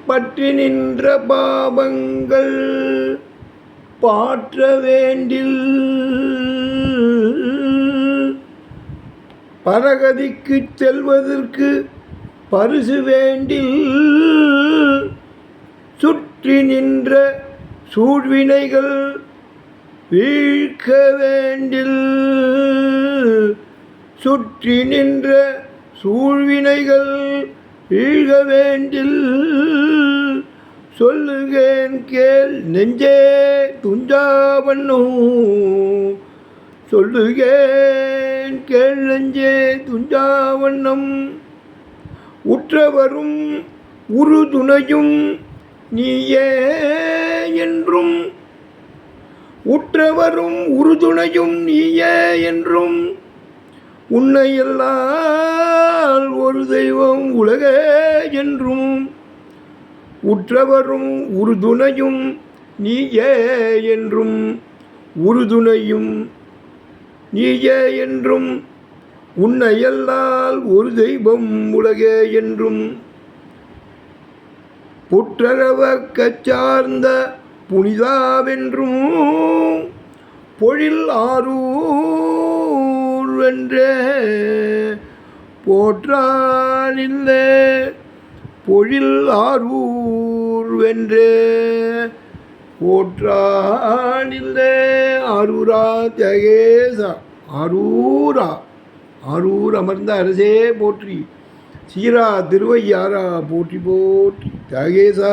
பற்றி நின்ற பாவங்கள் பாற்ற வேண்டில் பரகதிக்கு செல்வதற்கு பரிசு வேண்டில் சுற்றி நின்ற சூழ்வினைகள் வீழ்க்க வேண்டில் சுற்றி நின்ற சூழ்வினைகள் வீழ்க வேண்டில் சொல்லுகேன் கேள் நெஞ்சே துஞ்சாவண்ணோ சொல்லுகேன் கேள் நெஞ்சே துஞ்சாவண்ணம் உற்றவரும் உறுதுணையும் நீயே என்றும் உற்றவரும் உறுதுணையும் நீயே என்றும் உன்னையெல்லாம் ஒரு தெய்வம் உலகே என்றும் உற்றவரும் உறுதுணையும் நீயே என்றும் உறுதுணையும் நீயே என்றும் உன்னையல்லால் ஒரு தெய்வம் உலகே என்றும் புற்றரவக்கச் சார்ந்த புனிதாவென்றும் பொழில் ஆரூர் வென்றே போற்றானில்லே பொழில் ஆரூர் வென்றே போற்றானில்லே ஆரூரா தியாகேசா ஆரூரா ஆரூர் அமர்ந்த அரசே போற்றி சீரா திருவையாரா போற்றி போற்றி தியாகேசா